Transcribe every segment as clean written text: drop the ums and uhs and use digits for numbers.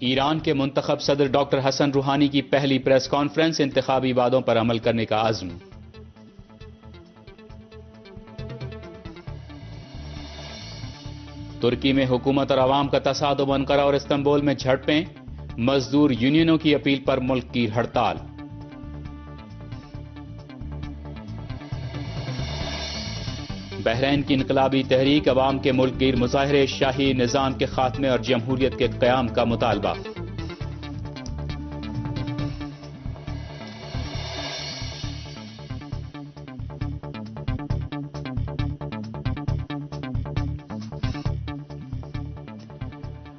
ایران کے منتخب صدر ڈاکٹر حسن روحانی کی پہلی پریس کانفرنس، انتخابی وعدوں پر عمل کرنے کا عزم۔ ترکی میں حکومت اور عوام کا تصادم، انقرہ اور استنبول میں جھڑپیں، مزدور یونینوں کی اپیل پر ملک کی ہڑتال۔ بحرین کی انقلابی تحریک، عوام کے ملک گیر مظاہرے، شاہی نظام کے خاتمے اور جمہوریت کے قیام کا مطالبہ۔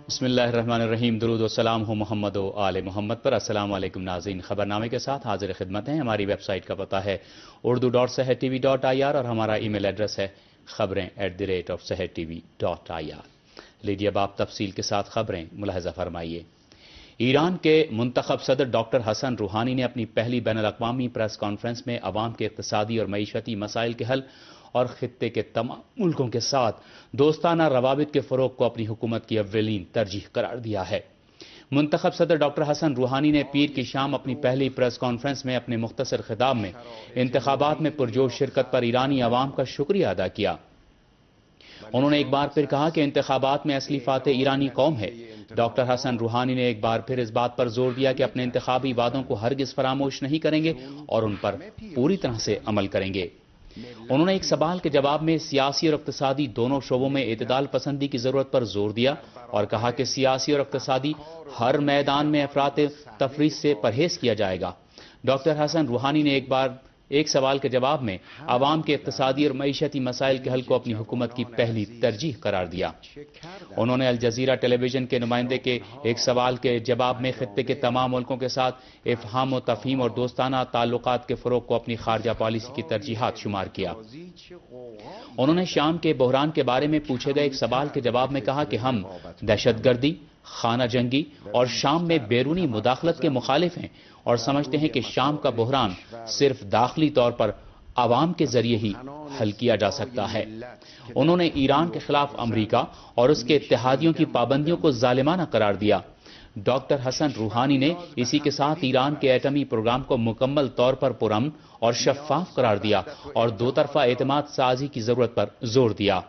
بسم اللہ الرحمن الرحیم، درود و سلام ہو محمد و آل محمد پر۔ السلام علیکم ناظرین، خبرنامے کے ساتھ حاضر خدمت ہیں۔ ہماری ویب سائٹ کا پتہ ہے urdu.sehertv.ir اور ہمارا ای میل ایڈریس ہے خبریں@sehertv.ir۔ لیجیے اب آپ تفصیل کے ساتھ خبریں ملاحظہ فرمائیے۔ ایران کے منتخب صدر ڈاکٹر حسن روحانی نے اپنی پہلی بین الاقوامی پریس کانفرنس میں عوام کے اقتصادی اور معیشتی مسائل کے حل اور خطے کے تمام ملکوں کے ساتھ دوستانہ روابط کے فروغ کو اپنی حکومت کی اولین ترجیح قرار دیا ہے۔ منتخب صدر ڈاکٹر حسن روحانی نے پیر کی شام اپنی پہلی پریس کانفرنس میں اپنے مختصر خطاب میں انتخابات میں پرجوش شرکت پر ایرانی عوام کا شکریہ ادا کیا۔ انہوں نے ایک بار پھر کہا کہ انتخابات میں اصلی فاتح ایرانی قوم ہے۔ ڈاکٹر حسن روحانی نے ایک بار پھر اس بات پر زور دیا کہ اپنے انتخابی وعدوں کو ہرگز فراموش نہیں کریں گے اور ان پر پوری طرح سے عمل کریں گے۔ انہوں نے ایک سوال کے جواب میں سیاسی اور اقتصادی دونوں شعبوں میں اعتدال پسندی کی ضرورت پر زور دیا اور کہا کہ سیاسی اور اقتصادی ہر میدان میں افراط تفریط سے پرہیز کیا جائے گا۔ ڈاکٹر حسن روحانی نے ایک سوال کے جواب میں عوام کے اقتصادی اور معیشتی مسائل کے حل کو اپنی حکومت کی پہلی ترجیح قرار دیا۔ انہوں نے الجزیرہ ٹیلی ویژن کے نمائندے کے ایک سوال کے جواب میں خطے کے تمام ملکوں کے ساتھ افہام و تفہیم اور دوستانہ تعلقات کے فروغ کو اپنی خارجہ پالیسی کی ترجیحات شمار کیا۔ انہوں نے شام کے بحران کے بارے میں پوچھے گئے ایک سوال کے جواب میں کہا کہ ہم دہشت گردی، خانہ جنگی اور شام میں بیرونی مداخلت کے مخالف ہیں اور سمجھتے ہیں کہ شام کا بحران صرف داخلی طور پر عوام کے ذریعے ہی حل کیا جا سکتا ہے۔ انہوں نے ایران کے خلاف امریکہ اور اس کے اتحادیوں کی پابندیوں کو ظالمانہ قرار دیا۔ ڈاکٹر حسن روحانی نے اسی کے ساتھ ایران کے ایٹمی پروگرام کو مکمل طور پر پرامن اور شفاف قرار دیا اور دو طرفہ اعتماد سازی کی ضرورت پر زور دیا۔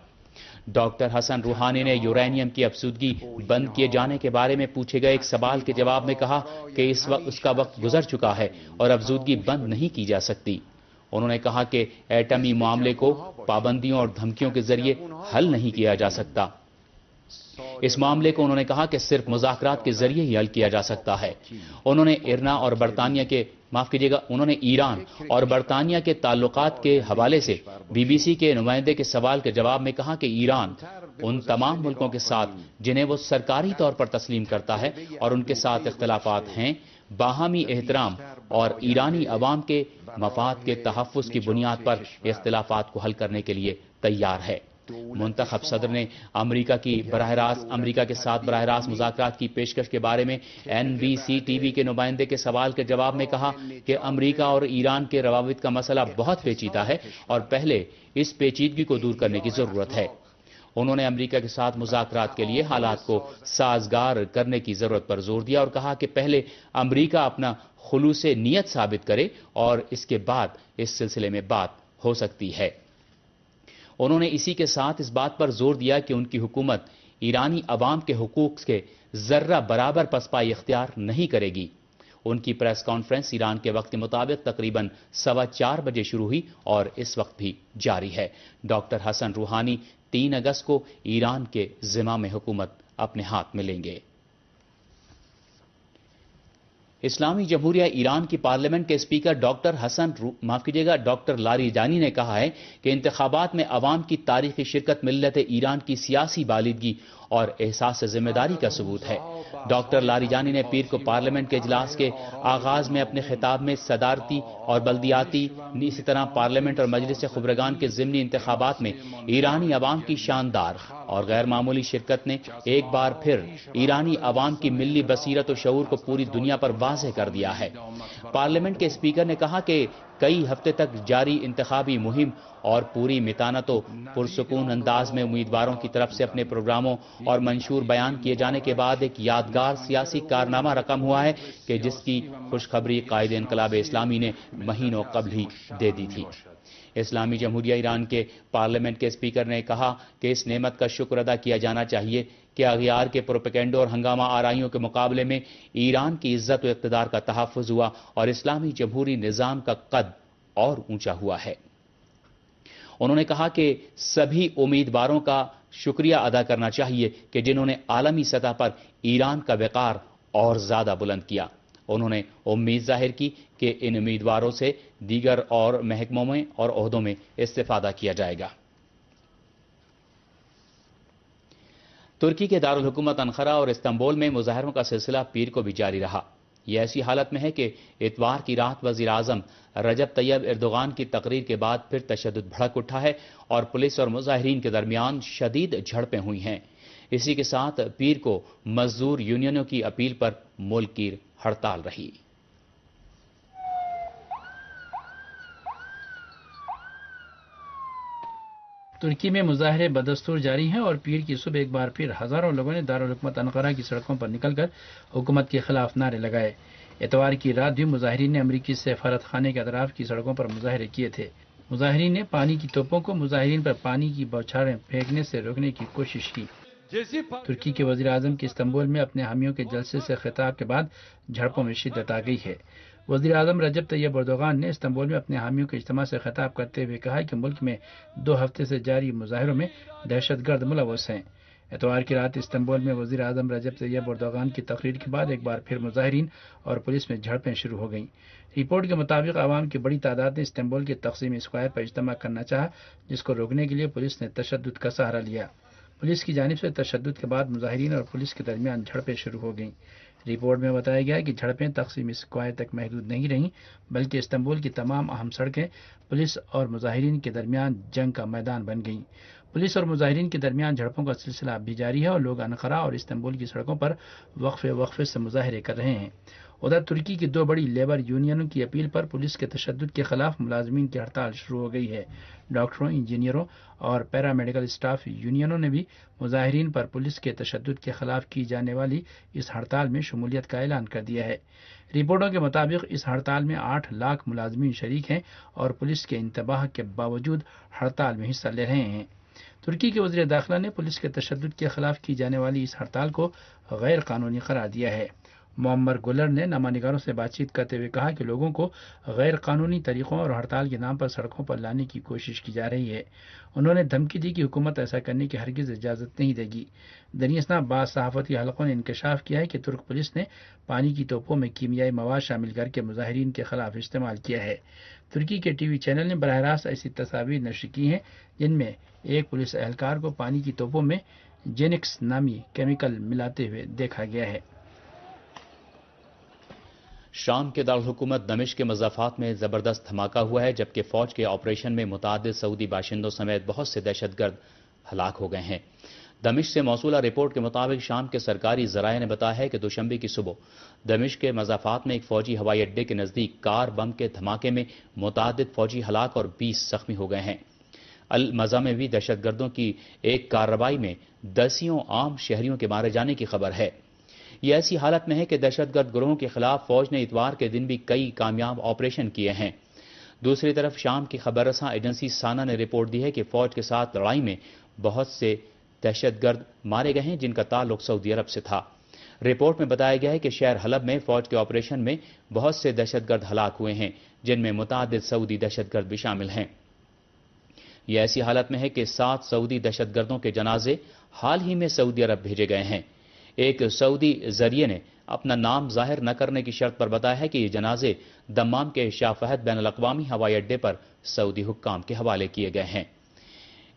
ڈاکٹر حسن روحانی نے یورینیم کی افزودگی بند کیے جانے کے بارے میں پوچھے گئے ایک سوال کے جواب میں کہا کہ اس کا وقت گزر چکا ہے اور افزودگی بند نہیں کی جا سکتی۔ انہوں نے کہا کہ ایٹمی معاملے کو پابندیوں اور دھمکیوں کے ذریعے حل نہیں کیا جا سکتا۔ اس معاملے کو انہوں نے کہا کہ صرف مذاکرات کے ذریعے ہی حل کیا جا سکتا ہے۔ انہوں نے ایران اور برطانیہ کے تعلقات کے حوالے سے بی بی سی کے نمائندے کے سوال کے جواب میں کہا کہ ایران ان تمام ملکوں کے ساتھ جنہیں وہ سرکاری طور پر تسلیم کرتا ہے اور ان کے ساتھ اختلافات ہیں، باہمی احترام اور ایرانی عوام کے مفاد کے تحفظ کی بنیاد پر اختلافات کو حل کرنے کے لیے تیار ہے۔ منتخب صدر نے امریکہ کے ساتھ براہ راست مذاکرات کی پیشکش کے بارے میں N B C T V کے نمائندے کے سوال کے جواب میں کہا کہ امریکہ اور ایران کے روابط کا مسئلہ بہت پیچیدہ ہے اور پہلے اس پیچیدگی کو دور کرنے کی ضرورت ہے۔ انہوں نے امریکہ کے ساتھ مذاکرات کے لیے حالات کو سازگار کرنے کی ضرورت پر زور دیا اور کہا کہ پہلے امریکہ اپنا خلوص نیت ثابت کرے اور اس کے بعد اس سلسلے میں بات ہو سکتی ہے۔ انہوں نے اسی کے ساتھ اس بات پر زور دیا کہ ان کی حکومت ایرانی عوام کے حقوق کے ذرہ برابر پسپائی اختیار نہیں کرے گی۔ ان کی پریس کانفرنس ایران کے وقت کے مطابق تقریباً 4:15 بجے شروع ہوئی اور اس وقت بھی جاری ہے۔ ڈاکٹر حسن روحانی 3 اگست کو ایران کے زمام حکومت اپنے ہاتھ میں لیں گے۔ اسلامی جمہوریہ ایران کی پارلیمنٹ کے اسپیکر ڈاکٹر لاریجانی نے کہا ہے کہ انتخابات میں عوام کی تاریخی شرکت ملت ایران کی سیاسی بالیدگی اور احساس ذمہ داری کا ثبوت ہے۔ ڈاکٹر لاریجانی نے پیر کو پارلیمنٹ کے اجلاس کے آغاز میں اپنے خطاب میں صدارتی اور بلدیاتی اسی طرح پارلیمنٹ اور مجلس خبرگان کے ضمنی انتخابات میں ایرانی عوام کی شاندار اور غیر معمولی شرکت نے ایک بار پھر ایرانی عوام کی ملی بصیرت و شعور کو پوری دنیا پر واضح کر دیا ہے۔ پارلیمنٹ کے اسپیکر نے کہا کہ کئی ہفتے تک جاری انتخابی مہم اور پوری متانت و پرسکون انداز میں امیدواروں کی طرف سے اپنے پروگراموں اور منشور بیان کیے جانے کے بعد ایک یادگار سیاسی کارنامہ رقم ہوا ہے کہ جس کی خوشخبری قائد انقلاب اسلامی نے مہینوں قبل ہی دے دی تھی۔ اسلامی جمہوریہ ایران کے پارلیمنٹ کے اسپیکر نے کہا کہ اس نعمت کا شکر ادا کیا جانا چاہیے کہ اغیار کے پروپیگنڈوں اور ہنگامہ آرائیوں کے مقابلے میں ایران کی عزت و اقتدار کا تحفظ ہوا اور اسلامی جمہوری نظام کا قد اور اونچا ہوا ہے۔ انہوں نے کہا کہ سبھی امیدواروں کا شکریہ ادا کرنا چاہیے کہ جنہوں نے عالمی سطح پر ایران کا وقار اور زیادہ بلند کیا۔ انہوں نے امید ظاہر کی کہ ان امیدواروں سے دیگر اور محکموں میں اور عہدوں میں استفادہ کیا جائے گا۔ ترکی کے دارالحکومت انقرہ اور استنبول میں مظاہروں کا سلسلہ پیر کو بھی جاری رہا۔ یہ ایسی حالت میں ہے کہ اتوار کی رات وزیر اعظم رجب طیب ایردوغان کی تقریر کے بعد پھر تشدد بھڑک اٹھا ہے اور پولیس اور مظاہرین کے درمیان شدید جھڑپیں ہوئی ہیں۔ اسی کے ساتھ پیر کو مزدور یونینوں کی اپیل پر ملک گیر ہڑتال رہی۔ ترکی میں مظاہرے بدستور جاری ہیں اور پیر کی صبح ایک بار پھر ہزاروں لوگوں نے دارالحکومت انقرہ کی سڑکوں پر نکل کر حکومت کے خلاف نعرے لگائے۔ اتوار کی رات بھی مظاہرین نے امریکی سفارت خانے کے اطراف کی سڑکوں پر مظاہرے کیے تھے۔ مظاہرین نے پانی کی توپوں کو مظاہرین پر پانی کی بوچھاریں پھینکنے سے روکنے کی کوشش کی۔ ترکی کے وزیر اعظم کی استنبول میں اپنے حامیوں کے جلسے سے خطاب کے بعد جھڑپوں میں شدت آ گئی ہے۔ وزیر اعظم رجب طیب ایردوغان نے استنبول میں اپنے حامیوں کے اجتماع سے خطاب کرتے ہوئے کہا کہ ملک میں 2 ہفتے سے جاری مظاہروں میں دہشت گرد ملوث ہیں۔ اتوار کی رات استنبول میں وزیر اعظم رجب طیب ایردوغان کی تقریر کے بعد ایک بار پھر مظاہرین اور پولیس میں جھڑپیں شروع ہو گئیں۔ رپورٹ کے مطابق عوام کی بڑی تعداد نے استنبول کے تقسیم اسکوائر پر اجتماع کرنا چاہا، جس کو روکنے کے لیے پولیس نے تشدد کا سہارا لیا۔ پولیس کی جانب سے تشدد کے بعد مظاہرین اور پولیس کے درمیان جھڑپیں شروع ہو گئیں۔ رپورٹ میں بتایا گیا کہ جھڑپیں تقسیم اسکوائر تک محدود نہیں رہیں، بلکہ استنبول کی تمام اہم سڑکیں پولیس اور مظاہرین کے درمیان جنگ کا میدان بن گئیں۔ پولیس اور مظاہرین کے درمیان جھڑپوں کا سلسلہ اب بھی جاری ہے اور لوگ انقرہ اور استنبول کی سڑکوں پر وقفے سے مظاہرے کر رہے ہیں۔ ادھر ترکی کی 2 بڑی لیبر یونینوں کی اپیل پر پولیس کے تشدد کے خلاف ملازمین کی ہڑتال شروع ہو گئی ہے۔ ڈاکٹروں، انجینئروں اور پیرامیڈیکل اسٹاف یونینوں نے بھی مظاہرین پر پولیس کے تشدد کے خلاف کی جانے والی اس ہڑتال میں شمولیت کا اعلان کر دیا ہے۔ رپورٹوں کے مطابق اس ہڑتال میں 8 لاکھ ملازمین شریک ہیں اور پولیس کے انتباہ کے باوجود ہڑتال میں حصہ لے رہے ہیں۔ ترکی کے وزیر داخلہ نے پولیس کے تشدد کے خلاف کی جانے والی اس ہڑتال کو غیر قانونی قرار دیا ہے۔ معمر گلر نے نامہ نگاروں سے بات چیت کرتے ہوئے کہا کہ لوگوں کو غیر قانونی طریقوں اور ہڑتال کے نام پر سڑکوں پر لانے کی کوشش کی جا رہی ہے۔ انہوں نے دھمکی دی کہ حکومت ایسا کرنے کی ہرگز اجازت نہیں دے گی۔ دریں اثنا بعض صحافتی حلقوں نے انکشاف کیا ہے کہ ترک پولیس نے پانی کی توپوں میں کیمیائی مواد شامل کر کے مظاہرین کے خلاف استعمال کیا ہے۔ ترکی کے ٹی وی چینل نے براہ راست ایسی تصاویر نشر کی ہیں جن میں ایک پولیس اہلکار کو پانی کی توپوں میں جینکس نامی کیمیکل ملاتے ہوئے دیکھا گیا ہے۔ شام کے دارالحکومت دمشق کے مضافات میں زبردست دھماکہ ہوا ہے، جبکہ فوج کے آپریشن میں متعدد سعودی باشندوں سمیت بہت سے دہشت گرد ہلاک ہو گئے ہیں۔ دمشق سے موصولہ رپورٹ کے مطابق شام کے سرکاری ذرائع نے بتایا ہے کہ دوشنبے کی صبح دمشق کے مضافات میں ایک فوجی ہوائی اڈے کے نزدیک کار بم کے دھماکے میں متعدد فوجی ہلاک اور 20 زخمی ہو گئے ہیں۔ المزہ میں بھی دہشت گردوں کی ایک کارروائی میں 10 عام شہریوں کے مارے جانے کی خبر ہے۔ یہ ایسی حالت میں ہے کہ دہشت گرد گروہوں کے خلاف فوج نے اتوار کے دن بھی کئی کامیاب آپریشن کیے ہیں۔ دوسری طرف شام کی خبر رساں ایجنسی سانا نے رپورٹ دی ہے کہ فوج کے ساتھ لڑائی میں بہت سے دہشت گرد مارے گئے ہیں جن کا تعلق سعودی عرب سے تھا۔ رپورٹ میں بتایا گیا ہے کہ شہر حلب میں فوج کے آپریشن میں بہت سے دہشت گرد ہلاک ہوئے ہیں، جن میں متعدد سعودی دہشت گرد بھی شامل ہیں۔ یہ ایسی حالت میں ہے کہ 7 سعودی دہشت گردوں کے جنازے حال ہی میں سعودی عرب بھیجے گئے ہیں۔ ایک سعودی ذریعے نے اپنا نام ظاہر نہ کرنے کی شرط پر بتایا ہے کہ یہ جنازے دمام کے شاہ فہد بین الاقوامی ہوائی اڈے پر سعودی حکام کے حوالے کیے گئے ہیں۔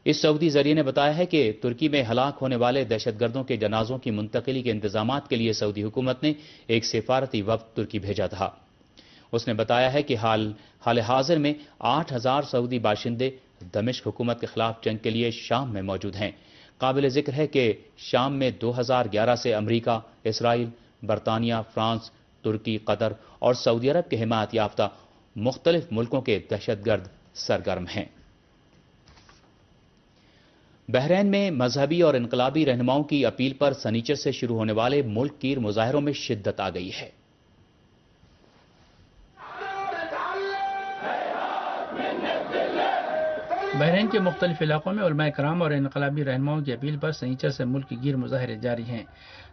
اس سعودی ذریعے نے بتایا ہے کہ ترکی میں ہلاک ہونے والے دہشت گردوں کے جنازوں کی منتقلی کے انتظامات کے لیے سعودی حکومت نے ایک سفارتی وفد ترکی بھیجا تھا۔ اس نے بتایا ہے کہ حال حاضر میں 8000 سعودی باشندے دمشق حکومت کے خلاف جنگ کے لیے شام میں موجود ہیں۔ قابل ذکر ہے کہ شام میں 2011 سے امریکہ، اسرائیل، برطانیہ، فرانس، ترکی، قطر اور سعودی عرب کے حمایت یافتہ مختلف ملکوں کے دہشت گرد سرگرم ہیں۔ بحرین میں مذہبی اور انقلابی رہنماؤں کی اپیل پر سنیچر سے شروع ہونے والے ملک گیر مظاہروں میں شدت آ گئی ہے۔ بحرین کے مختلف علاقوں میں علماء کرام اور انقلابی رہنماؤں کی اپیل پر سنیچر سے ملک گیر مظاہرے جاری ہیں۔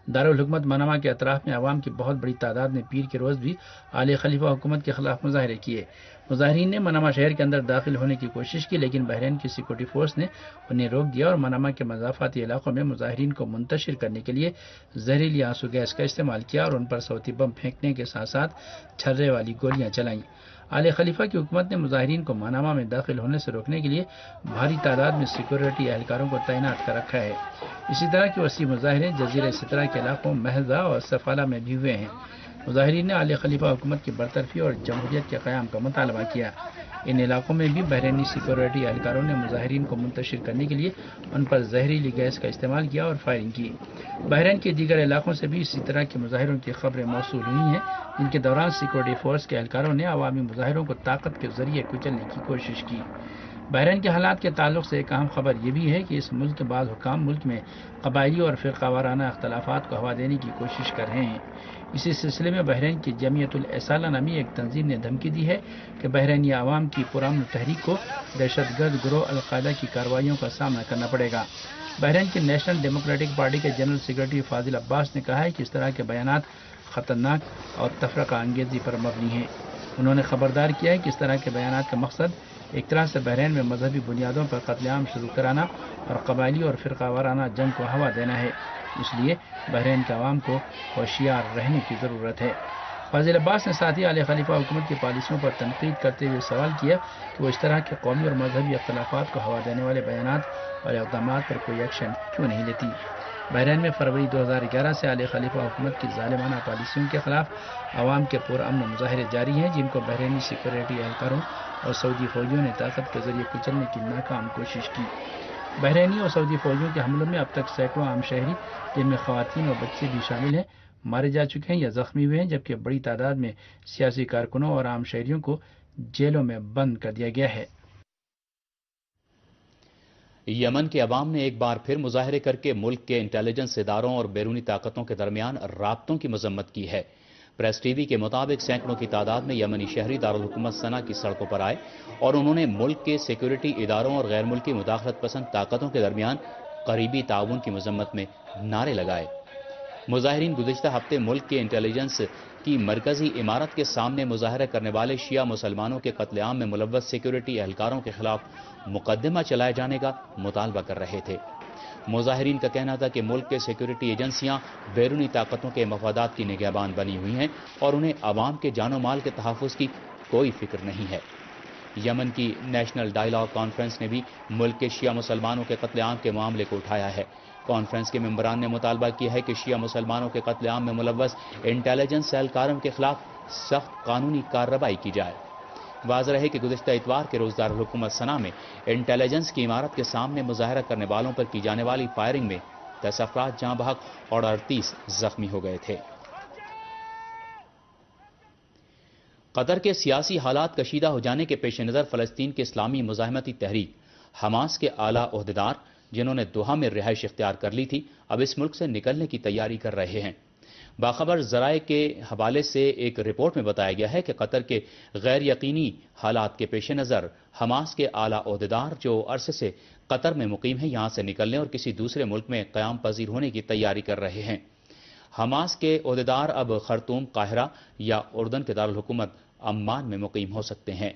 دارالحکومت منامہ کے اطراف میں عوام کی بہت بڑی تعداد نے پیر کے روز بھی اعلی خلیفہ حکومت کے خلاف مظاہرے کیے۔ مظاہرین نے منامہ شہر کے اندر داخل ہونے کی کوشش کی، لیکن بحرین کی سیکورٹی فورس نے انہیں روک دیا اور منامہ کے مضافاتی علاقوں میں مظاہرین کو منتشر کرنے کے لیے زہریلی آنسو گیس کا استعمال کیا اور ان پر صوتی بم پھینکنے کے ساتھ ساتھ چھرے والی گولیاں چلائیں۔ اعلی خلیفہ کی حکومت نے مظاہرین کو منامہ میں داخل ہونے سے روکنے کے لیے بھاری تعداد میں سیکورٹی اہلکاروں کو تعینات کر رکھا ہے۔ اسی طرح کے وسیع مظاہرے جزیرہ سترہ کے علاقوں مہزہ اور سفالہ میں بھی ہوئے ہیں۔ مظاہرین نے اعلی خلیفہ حکومت کی برطرفی اور جمہوریت کے قیام کا مطالبہ کیا۔ ان علاقوں میں بھی بحرینی سیکورٹی اہلکاروں نے مظاہرین کو منتشر کرنے کے لیے ان پر زہریلی گیس کا استعمال کیا اور فائرنگ کی۔ بحرین کے دیگر علاقوں سے بھی اسی طرح کے مظاہروں کی خبریں موصول ہوئی ہیں، جن کے دوران سیکورٹی فورس کے اہلکاروں نے عوامی مظاہروں کو طاقت کے ذریعے کچلنے کی کوشش کی۔ بحرین کے حالات کے تعلق سے ایک اہم خبر یہ بھی ہے کہ اس ملک کے بعض حکام ملک میں قبائلی اور فرقہ وارانہ اختلافات کو ہوا دینے کی کوشش کر رہے ہیں۔ اسی سلسلے میں بحرین کی جمعیت الاصالہ نامی ایک تنظیم نے دھمکی دی ہے کہ بحرینی عوام کی پرامن تحریک کو دہشت گرد گروہ القاعدہ کی کارروائیوں کا سامنا کرنا پڑے گا۔ بحرین کی نیشنل ڈیموکریٹک پارٹی کے جنرل سیکرٹری فاضل عباس نے کہا ہے کہ اس طرح کے بیانات خطرناک اور تفرقہ انگیزی پر مبنی ہیں۔ انہوں نے خبردار کیا ہے کہ اس طرح کے بیانات کا مقصد ایک طرح سے بحرین میں مذہبی بنیادوں پر قتل عام شروع کرانا اور قبائلی اور فرقہ وارانہ جنگ کو ہوا دینا ہے۔ اس لیے بحرین کے عوام کو ہوشیار رہنے کی ضرورت ہے۔ فاضل عباس نے ساتھ ہی اعلی خلیفہ حکومت کی پالیسیوں پر تنقید کرتے ہوئے سوال کیا کہ وہ اس طرح کے قومی اور مذہبی اختلافات کو ہوا دینے والے بیانات اور اقدامات پر کوئی ایکشن کیوں نہیں لیتی۔ بحرین میں فروری 2011 سے اعلی خلیفہ حکومت کی ظالمانہ پالیسیوں کے خلاف عوام کے پرامن مظاہرے جاری ہیں، جن کو بحرینی سیکورٹی اہلکاروں اور سعودی فوجیوں نے طاقت کے ذریعے کچلنے کی ناکام کوشش کی۔ بحرینی اور سعودی فوجیوں کے حملوں میں اب تک سینکڑوں عام شہری، جن میں خواتین اور بچے بھی شامل ہیں، مارے جا چکے ہیں یا زخمی ہوئے ہیں، جبکہ بڑی تعداد میں سیاسی کارکنوں اور عام شہریوں کو جیلوں میں بند کر دیا گیا ہے۔ یمن کے عوام نے ایک بار پھر مظاہرے کر کے ملک کے انٹیلیجنس اداروں اور بیرونی طاقتوں کے درمیان رابطوں کی مذمت کی ہے۔ پریس ٹی وی کے مطابق سینکڑوں کی تعداد میں یمنی شہری دارالحکومت صنعا کی سڑکوں پر آئے اور انہوں نے ملک کے سیکورٹی اداروں اور غیر ملکی مداخلت پسند طاقتوں کے درمیان قریبی تعاون کی مذمت میں نعرے لگائے۔ مظاہرین گزشتہ ہفتے ملک کے انٹیلیجنس کی مرکزی عمارت کے سامنے مظاہرہ کرنے والے شیعہ مسلمانوں کے قتل عام میں ملوث سیکورٹی اہلکاروں کے خلاف مقدمہ چلائے جانے کا مطالبہ کر رہے تھے۔ مظاہرین کا کہنا تھا کہ ملک کے سیکورٹی ایجنسیاں بیرونی طاقتوں کے مفادات کی نگہبان بنی ہوئی ہیں اور انہیں عوام کے جان و مال کے تحفظ کی کوئی فکر نہیں ہے۔ یمن کی نیشنل ڈائیلاگ کانفرنس نے بھی ملک کے شیعہ مسلمانوں کے قتل عام کے معاملے کو اٹھایا ہے۔ کانفرنس کے ممبران نے مطالبہ کیا ہے کہ شیعہ مسلمانوں کے قتل عام میں ملوث انٹیلیجنس اہلکاروں کے خلاف سخت قانونی کارروائی کی جائے۔ واضح رہے کہ گزشتہ اتوار کے روز دارالحکومت صنعا میں انٹیلیجنس کی عمارت کے سامنے مظاہرہ کرنے والوں پر کی جانے والی فائرنگ میں 10 افراد جاں بحق اور 38 زخمی ہو گئے تھے۔ قطر کے سیاسی حالات کشیدہ ہو جانے کے پیش نظر فلسطین کے اسلامی مزاحمتی تحریک حماس کے اعلیٰ عہدیدار، جنہوں نے دوحہ میں رہائش اختیار کر لی تھی، اب اس ملک سے نکلنے کی تیاری کر رہے ہیں۔ باخبر ذرائع کے حوالے سے ایک رپورٹ میں بتایا گیا ہے کہ قطر کے غیر یقینی حالات کے پیش نظر حماس کے اعلیٰ عہدیدار جو عرصے سے قطر میں مقیم ہیں، یہاں سے نکلنے اور کسی دوسرے ملک میں قیام پذیر ہونے کی تیاری کر رہے ہیں۔ حماس کے عہدیدار اب خرطوم، قاہرہ یا اردن کے دارالحکومت عمان میں مقیم ہو سکتے ہیں۔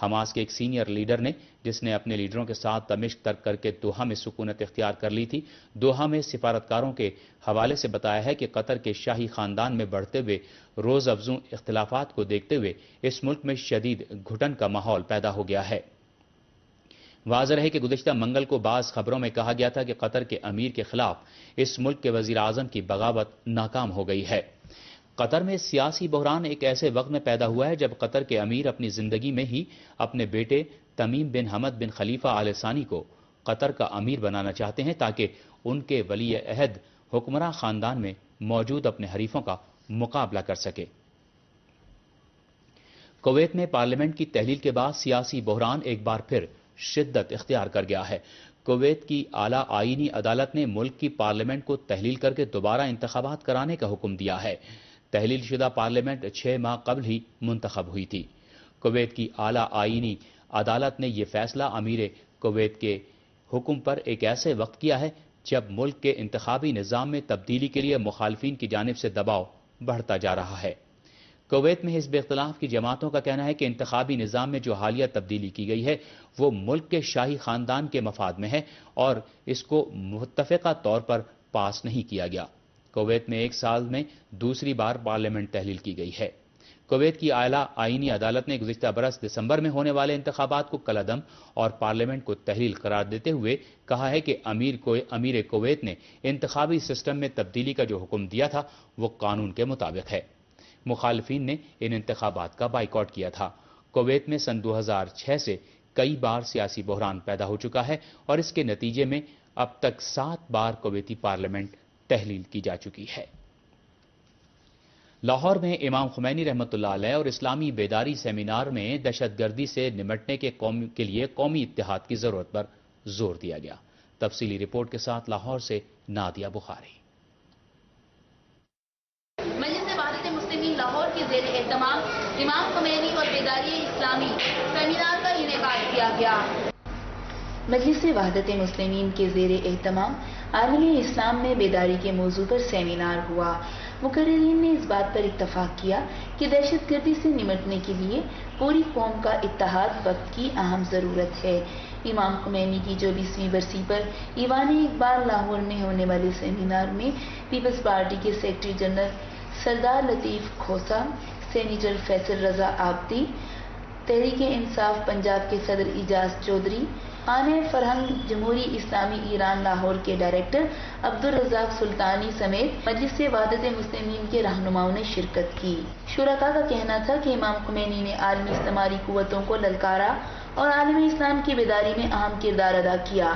حماس کے ایک سینئر لیڈر نے، جس نے اپنے لیڈروں کے ساتھ دمشق ترک کر کے دوحہ میں سکونت اختیار کر لی تھی، دوحہ میں سفارتکاروں کے حوالے سے بتایا ہے کہ قطر کے شاہی خاندان میں بڑھتے ہوئے روز افزوں اختلافات کو دیکھتے ہوئے اس ملک میں شدید گھٹن کا ماحول پیدا ہو گیا ہے۔ واضح ہے کہ گزشتہ منگل کو بعض خبروں میں کہا گیا تھا کہ قطر کے امیر کے خلاف اس ملک کے وزیر اعظم کی بغاوت ناکام ہو گئی ہے۔ قطر میں سیاسی بحران ایک ایسے وقت میں پیدا ہوا ہے جب قطر کے امیر اپنی زندگی میں ہی اپنے بیٹے تمیم بن حمد بن خلیفہ آل ثانی کو قطر کا امیر بنانا چاہتے ہیں تاکہ ان کے ولی عہد حکمراں خاندان میں موجود اپنے حریفوں کا مقابلہ کر سکے۔ کویت میں پارلیمنٹ کی تحلیل کے بعد سیاسی بحران ایک بار پھر شدت اختیار کر گیا ہے۔ کویت کی اعلیٰ آئینی عدالت نے ملک کی پارلیمنٹ کو تحلیل کر کے دوبارہ انتخابات کرانے کا حکم دیا ہے۔ تحلیل شدہ پارلیمنٹ 6 ماہ قبل ہی منتخب ہوئی تھی۔ کویت کی اعلیٰ آئینی عدالت نے یہ فیصلہ امیر کویت کے حکم پر ایک ایسے وقت کیا ہے جب ملک کے انتخابی نظام میں تبدیلی کے لیے مخالفین کی جانب سے دباؤ بڑھتا جا رہا ہے۔ کویت میں حزب اختلاف کی جماعتوں کا کہنا ہے کہ انتخابی نظام میں جو حالیہ تبدیلی کی گئی ہے وہ ملک کے شاہی خاندان کے مفاد میں ہے اور اس کو متفقہ طور پر پاس نہیں کیا گیا۔ کویت میں ایک سال میں دوسری بار پارلیمنٹ تحلیل کی گئی ہے۔ کویت کی اعلیٰ آئینی عدالت نے گزشتہ برس دسمبر میں ہونے والے انتخابات کو کالعدم اور پارلیمنٹ کو تحلیل قرار دیتے ہوئے کہا ہے کہ امیر کویت نے انتخابی سسٹم میں تبدیلی کا جو حکم دیا تھا وہ قانون کے مطابق ہے۔ مخالفین نے ان انتخابات کا بائیکاٹ کیا تھا۔ کویت میں سن 2006 سے کئی بار سیاسی بحران پیدا ہو چکا ہے اور اس کے نتیجے میں اب تک 7 بار کویتی پارلیمنٹ تحلیل کی جا چکی ہے۔ لاہور میں امام خمینی رحمۃ اللہ علیہ اور اسلامی بیداری سیمینار میں دہشت گردی سے نمٹنے کے لیے قومی اتحاد کی ضرورت پر زور دیا گیا۔ تفصیلی رپورٹ کے ساتھ لاہور سے نادیہ بخاری۔ مجلس وحدت مسلمین لاہور کے زیر اہتمام امام خمینی اور بیداری اسلامی سیمینار کا انعقاد کیا گیا۔ مجلس وحدت مسلمین کے زیر اہتمام عالم اسلام میں بیداری کے موضوع پر سیمینار ہوا۔ مقررین نے اس بات پر اتفاق کیا کہ دہشت گردی سے نمٹنے کے لیے پوری قوم کا اتحاد وقت کی اہم ضرورت ہے۔ امام خمینی کی 24ویں برسی پر ایوان اقبال لاہور میں ہونے والے سیمینار میں پیپلز پارٹی کے سیکرٹری جنرل سردار لطیف کھوسہ، سینیٹر فیصل رضا آبدی، تحریک انصاف پنجاب کے صدر اعجاز چودھری، خانہ فرہنگ جمہوری اسلامی ایران لاہور کے ڈائریکٹر عبدالرزاق سلطانی سمیت مجلس وحدت مسلمین کے رہنماؤں نے شرکت کی۔ شرکاء کا کہنا تھا کہ امام خمینی نے عالمی استعماری قوتوں کو للکارا اور عالم اسلام کی بیداری میں اہم کردار ادا کیا۔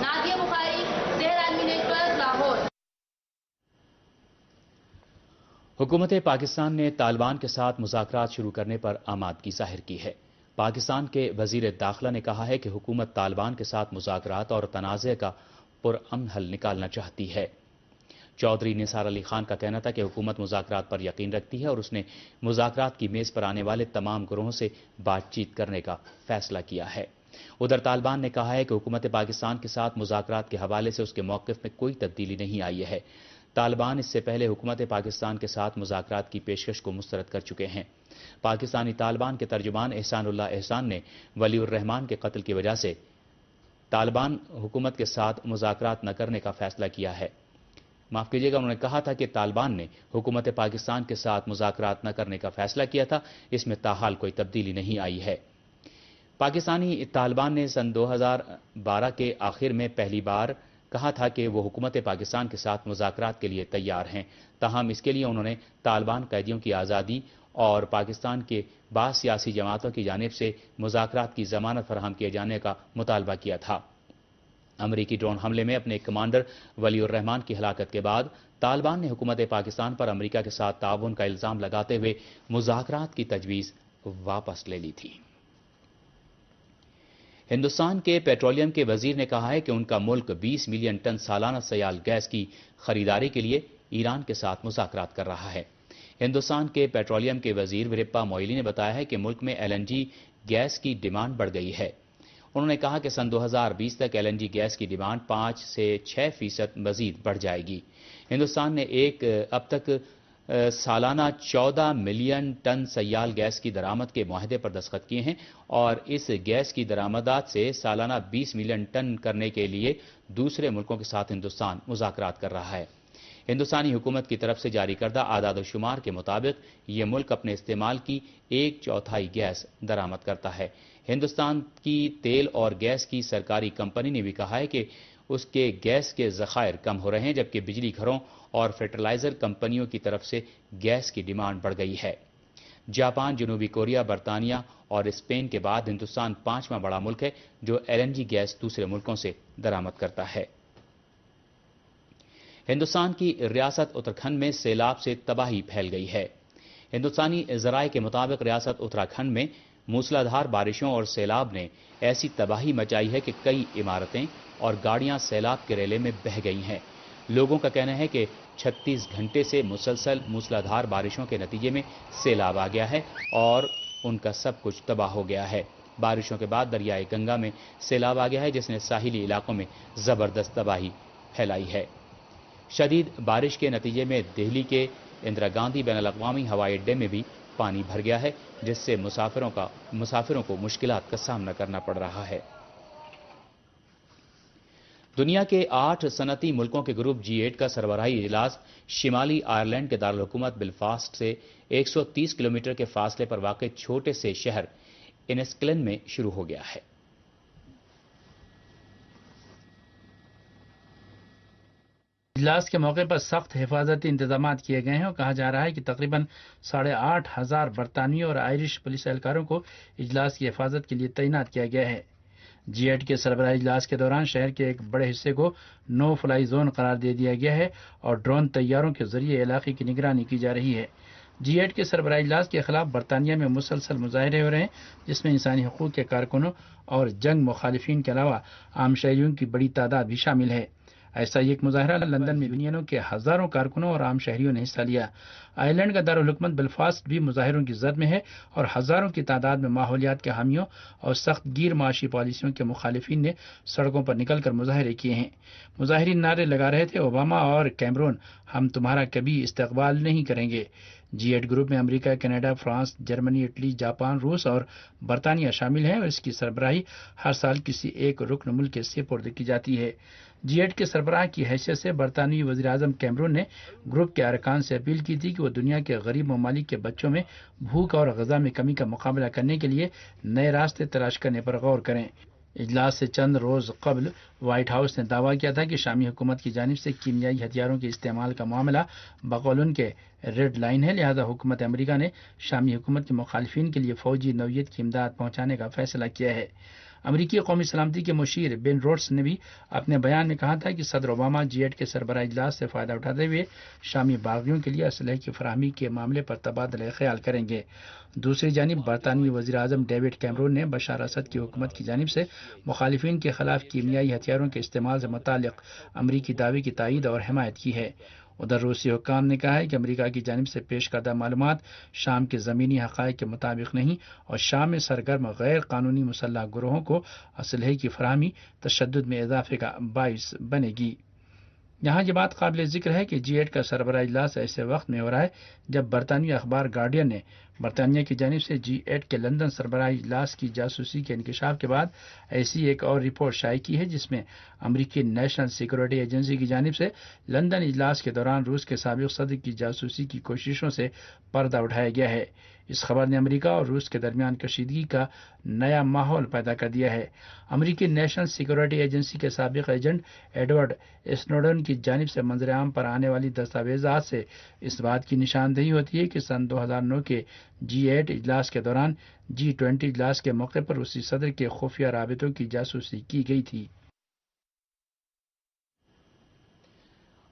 نادیہ بخاری، زہر عالمی نیٹورک، لاہور۔ حکومت پاکستان نے طالبان کے ساتھ مذاکرات شروع کرنے پر آمادگی ظاہر کی ہے۔ پاکستان کے وزیر داخلہ نے کہا ہے کہ حکومت طالبان کے ساتھ مذاکرات اور تنازع کا پرامن حل نکالنا چاہتی ہے۔ چودھری نثار علی خان کا کہنا تھا کہ حکومت مذاکرات پر یقین رکھتی ہے اور اس نے مذاکرات کی میز پر آنے والے تمام گروہوں سے بات چیت کرنے کا فیصلہ کیا ہے۔ ادھر طالبان نے کہا ہے کہ حکومت پاکستان کے ساتھ مذاکرات کے حوالے سے اس کے موقف میں کوئی تبدیلی نہیں آئی ہے۔ طالبان اس سے پہلے حکومت پاکستان کے ساتھ مذاکرات کی پیشکش کو مسترد کر چکے ہیں۔ پاکستانی طالبان کے ترجمان احسان اللہ احسان نے ولی الرحمان کے قتل کی وجہ سے طالبان حکومت کے ساتھ مذاکرات نہ کرنے کا فیصلہ کیا ہے۔ معاف کیجیے گا، انہوں نے کہا تھا کہ طالبان نے حکومت پاکستان کے ساتھ مذاکرات نہ کرنے کا فیصلہ کیا تھا، اس میں تاحال کوئی تبدیلی نہیں آئی ہے۔ پاکستانی طالبان نے سن 2012 کے آخر میں پہلی بار کہا تھا کہ وہ حکومت پاکستان کے ساتھ مذاکرات کے لیے تیار ہیں، تاہم اس کے لیے انہوں نے طالبان قیدیوں کی آزادی اور پاکستان کے بعض سیاسی جماعتوں کی جانب سے مذاکرات کی ضمانت فراہم کیے جانے کا مطالبہ کیا تھا۔ امریکی ڈرون حملے میں اپنے کمانڈر ولی الرحمان کی ہلاکت کے بعد طالبان نے حکومت پاکستان پر امریکہ کے ساتھ تعاون کا الزام لگاتے ہوئے مذاکرات کی تجویز واپس لے لی تھی۔ ہندوستان کے پیٹرولیم کے وزیر نے کہا ہے کہ ان کا ملک 20 ملین ٹن سالانہ سیال گیس کی خریداری کے لیے ایران کے ساتھ مذاکرات کر رہا ہے۔ ہندوستان کے پیٹرولیم کے وزیر ویرپا موئلی نے بتایا ہے کہ ملک میں LNG گیس کی ڈیمانڈ بڑھ گئی ہے۔ انہوں نے کہا کہ سن 2020 تک LNG گیس کی ڈیمانڈ 5 سے 6% مزید بڑھ جائے گی۔ ہندوستان نے اب تک سالانہ 14 ملین ٹن سیال گیس کی درآمد کے معاہدے پر دستخط کیے ہیں اور اس گیس کی درآمدات سے سالانہ 20 ملین ٹن کرنے کے لیے دوسرے ملکوں کے ساتھ ہندوستان مذاکرات کر رہا ہے۔ ہندوستانی حکومت کی طرف سے جاری کردہ اعداد و شمار کے مطابق یہ ملک اپنے استعمال کی 1/4 گیس درآمد کرتا ہے۔ ہندوستان کی تیل اور گیس کی سرکاری کمپنی نے بھی کہا ہے کہ اس کے گیس کے ذخائر کم ہو رہے ہیں، جبکہ بجلی گھروں اور فرٹیلائزر کمپنیوں کی طرف سے گیس کی ڈیمانڈ بڑھ گئی ہے۔ جاپان، جنوبی کوریا، برطانیہ اور اسپین کے بعد ہندوستان 5واں بڑا ملک ہے جو LNG گیس دوسرے ملکوں سے درآمد کرتا ہے۔ ہندوستان کی ریاست اتراکھنڈ میں سیلاب سے تباہی پھیل گئی ہے۔ ہندوستانی ذرائع کے مطابق ریاست اتراکھنڈ میں موسلادھار بارشوں اور سیلاب نے ایسی تباہی مچائی ہے کہ کئی عمارتیں اور گاڑیاں سیلاب کے ریلے میں بہہ گئی ہیں۔ لوگوں کا کہنا ہے کہ 36 گھنٹے سے مسلسل موسلادھار بارشوں کے نتیجے میں سیلاب آ گیا ہے اور ان کا سب کچھ تباہ ہو گیا ہے۔ بارشوں کے بعد دریائے گنگا میں سیلاب آ گیا ہے جس نے ساحلی علاقوں میں زبردست تباہی پھیلائی ہے۔ شدید بارش کے نتیجے میں دہلی کے اندرا گاندھی بین الاقوامی ہوائی اڈے میں بھی پانی بھر گیا ہے جس سے مسافروں کو مشکلات کا سامنا کرنا پڑ رہا ہے۔ دنیا کے 8 صنعتی ملکوں کے گروپ G8 کا سربراہی اجلاس شمالی آئرلینڈ کے دارالحکومت بلفاسٹ سے 130 کلومیٹر کے فاصلے پر واقع چھوٹے سے شہر انسکلن میں شروع ہو گیا ہے۔ اجلاس کے موقع پر سخت حفاظتی انتظامات کیے گئے ہیں اور کہا جا رہا ہے کہ تقریباً 8,500 برطانوی اور آئرش پولیس اہلکاروں کو اجلاس کی حفاظت کے لیے تعینات کیا گیا ہے۔ G8 کے سربراہی اجلاس کے دوران شہر کے ایک بڑے حصے کو نو فلائی زون قرار دے دیا گیا ہے اور ڈرون طیاروں کے ذریعے علاقے کی نگرانی کی جا رہی ہے۔ G8 کے سربراہی اجلاس کے خلاف برطانیہ میں مسلسل مظاہرے ہو رہے ہیں جس میں انسانی حقوق کے کارکنوں اور جنگ مخالفین کے علاوہ عام شہریوں کی بڑی تعداد بھی شامل ہے۔ ایسا ہی ایک مظاہرہ لندن میں یونینوں کے ہزاروں کارکنوں اور عام شہریوں نے حصہ لیا۔ آئرلینڈ کا دارالحکومت بلفاسٹ بھی مظاہروں کی زد میں ہے اور ہزاروں کی تعداد میں ماحولیات کے حامیوں اور سخت گیر معاشی پالیسیوں کے مخالفین نے سڑکوں پر نکل کر مظاہرے کیے ہیں۔ مظاہرین نعرے لگا رہے تھے، اوباما اور کیمرون ہم تمہارا کبھی استقبال نہیں کریں گے۔ G8 گروپ میں امریکہ، Canada, France, Germany, Italy, Japan, روس اور برطانیہ شامل ہیں اور اس کی سربراہی ہر سال کسی ایک رکن ملک کے سپرد کی جاتی ہے۔ G8 کے سربراہ کی حیثیت سے برطانوی وزیر اعظم کیمرون نے گروپ کے ارکان سے اپیل کی تھی کہ وہ دنیا کے غریب ممالک کے بچوں میں بھوک اور غذا میں کمی کا مقابلہ کرنے کے لیے نئے راستے تلاش کرنے پر غور کریں۔ اجلاس سے چند روز قبل وائٹ ہاؤس نے دعویٰ کیا تھا کہ شامی حکومت کی جانب سے کیمیائی ہتھیاروں کے استعمال کا معاملہ بقول ان کے ریڈ لائن ہے، لہذا حکومت امریکہ نے شامی حکومت کے مخالفین کے لیے فوجی نوعیت کی امداد پہنچانے کا فیصلہ کیا ہے۔ امریکی قومی سلامتی کے مشیر بن روڈس نے بھی اپنے بیان میں کہا تھا کہ صدر اوباما G8 کے سربراہ اجلاس سے فائدہ اٹھاتے ہوئے شامی باغیوں کے لیے اسلحے کی فراہمی کے معاملے پر تبادلہ خیال کریں گے۔ دوسری جانب برطانوی وزیر اعظم ڈیوڈ کیمرون نے بشار اسد کی حکومت کی جانب سے مخالفین کے خلاف کیمیائی ہتھیاروں کے استعمال سے متعلق امریکی دعوے کی تائید اور حمایت کی ہے۔ ادھر روسی حکام نے کہا ہے کہ امریکہ کی جانب سے پیش کردہ معلومات شام کے زمینی حقائق کے مطابق نہیں اور شام میں سرگرم غیر قانونی مسلح گروہوں کو اسلحے کی فراہمی تشدد میں اضافے کا باعث بنے گی۔ یہاں یہ بات قابل ذکر ہے کہ G8 کا سربراہ اجلاس ایسے وقت میں ہو رہا ہے جب برطانوی اخبار گارڈین نے برطانیہ کی جانب سے G8 کے لندن سربراہ اجلاس کی جاسوسی کے انکشاف کے بعد ایسی ایک اور رپورٹ شائع کی ہے جس میں امریکی نیشنل سیکورٹی ایجنسی کی جانب سے لندن اجلاس کے دوران روس کے سابق صدر کی جاسوسی کی کوششوں سے پردہ اٹھایا گیا ہے۔ اس خبر نے امریکہ اور روس کے درمیان کشیدگی کا نیا ماحول پیدا کر دیا ہے۔ امریکی نیشنل سیکورٹی ایجنسی کے سابق ایجنٹ ایڈورڈ اسنوڈن کی جانب سے منظر عام پر آنے والی دستاویزات سے اس بات کی نشاندہی ہوتی ہے کہ سن 2009 کے G8 اجلاس کے دوران G20 اجلاس کے موقع پر روسی صدر کے خفیہ رابطوں کی جاسوسی کی گئی تھی۔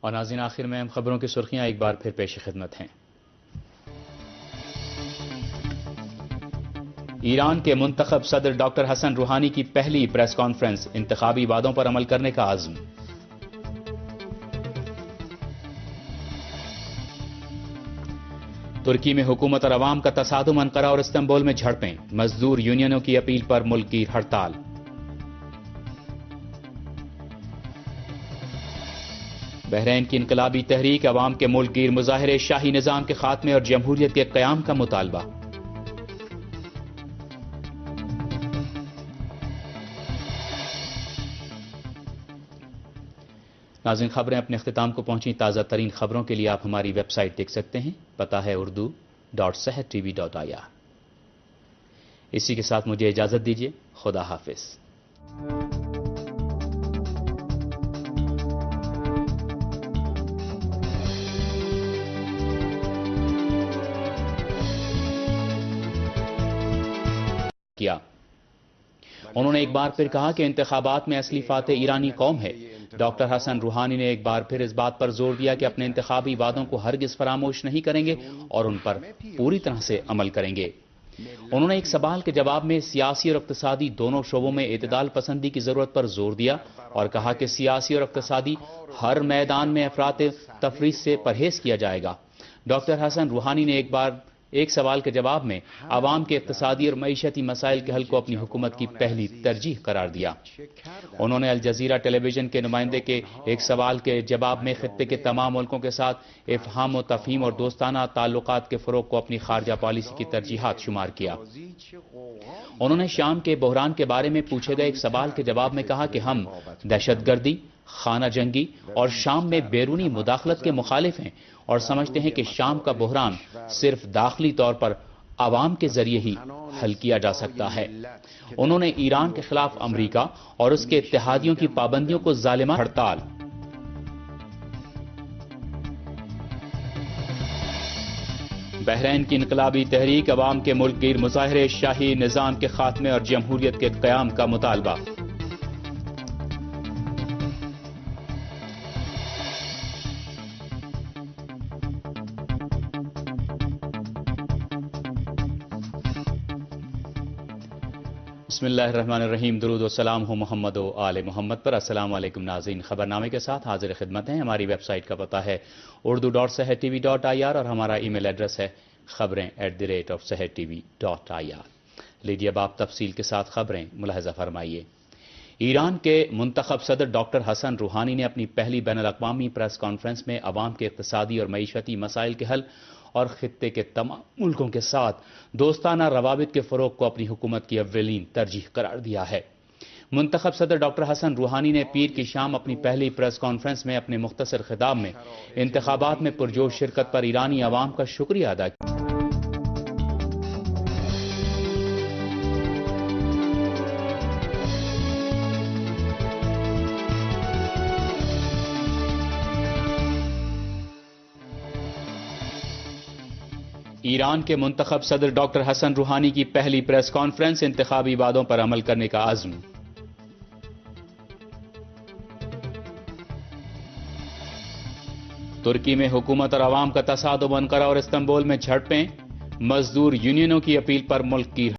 اور ناظرین، آخر میں اہم خبروں کی سرخیاں ایک بار پھر پیش خدمت ہیں۔ ایران کے منتخب صدر ڈاکٹر حسن روحانی کی پہلی پریس کانفرنس، انتخابی وعدوں پر عمل کرنے کا عزم۔ ترکی میں حکومت اور عوام کا تصادم، انقرہ اور استنبول میں جھڑپیں، مزدور یونینوں کی اپیل پر ملک کی ہڑتال۔ بحرین کی انقلابی تحریک، عوام کے ملک گیر مظاہرے، شاہی نظام کے خاتمے اور جمہوریت کے قیام کا مطالبہ۔ ناظرین، خبریں اپنے اختتام کو پہنچیں۔ تازہ ترین خبروں کے لیے آپ ہماری ویب سائٹ دیکھ سکتے ہیں، پتہ ہے urdu.sehattv.ir۔ اسی کے ساتھ مجھے اجازت دیجیے، خدا حافظ۔ انہوں نے ایک بار پھر کہا کہ انتخابات میں اصلی فاتح ایرانی قوم ہے۔ ڈاکٹر حسن روحانی نے ایک بار پھر اس بات پر زور دیا کہ اپنے انتخابی وعدوں کو ہرگز فراموش نہیں کریں گے اور ان پر پوری طرح سے عمل کریں گے۔ انہوں نے ایک سوال کے جواب میں سیاسی اور اقتصادی دونوں شعبوں میں اعتدال پسندی کی ضرورت پر زور دیا اور کہا کہ سیاسی اور اقتصادی ہر میدان میں افراط تفریط سے پرہیز کیا جائے گا۔ ڈاکٹر حسن روحانی نے ایک سوال کے جواب میں عوام کے اقتصادی اور معیشتی مسائل کے حل کو اپنی حکومت کی پہلی ترجیح قرار دیا۔ انہوں نے الجزیرہ ٹیلی ویژن کے نمائندے کے ایک سوال کے جواب میں خطے کے تمام ملکوں کے ساتھ افہام و تفہیم اور دوستانہ تعلقات کے فروغ کو اپنی خارجہ پالیسی کی ترجیحات شمار کیا۔ انہوں نے شام کے بحران کے بارے میں پوچھے گئے ایک سوال کے جواب میں کہا کہ ہم دہشت گردی، خانہ جنگی اور شام میں بیرونی مداخلت کے مخالف ہیں اور سمجھتے ہیں کہ شام کا بحران صرف داخلی طور پر عوام کے ذریعے ہی حل کیا جا سکتا ہے۔ انہوں نے ایران کے خلاف امریکہ اور اس کے اتحادیوں کی پابندیوں کو ظالمانہ ہڑتال بحرین کی انقلابی تحریک عوام کے ملک گیر مظاہرے، شاہی نظام کے خاتمے اور جمہوریت کے قیام کا مطالبہ۔ بسم اللہ الرحمن الرحیم، درود و سلام ہو محمد و آل محمد پر۔ السلام علیکم ناظرین، خبرنامے کے ساتھ حاضر خدمت ہیں۔ ہماری ویب سائٹ کا پتہ ہے urdu.sehertv.ir اور ہمارا ای میل ایڈریس ہے خبریں@sehertv.ir۔ لیجیے اب آپ تفصیل کے ساتھ خبریں ملاحظہ فرمائیے۔ ایران کے منتخب صدر ڈاکٹر حسن روحانی نے اپنی پہلی بین الاقوامی پریس کانفرنس میں عوام کے اقتصادی اور معیشتی مسائل کے حل اور خطے کے تمام ملکوں کے ساتھ دوستانہ روابط کے فروغ کو اپنی حکومت کی اولین ترجیح قرار دیا ہے۔ منتخب صدر ڈاکٹر حسن روحانی نے پیر کی شام اپنی پہلی پریس کانفرنس میں اپنے مختصر خطاب میں انتخابات میں پرجوش شرکت پر ایرانی عوام کا شکریہ ادا کیا۔ ایران کے منتخب صدر ڈاکٹر حسن روحانی کی پہلی پریس کانفرنس، انتخابی وعدوں پر عمل کرنے کا عزم۔ ترکی میں حکومت اور عوام کا تصادم انقرہ اور استنبول میں جھڑپیں، مزدور یونینوں کی اپیل پر ملک کی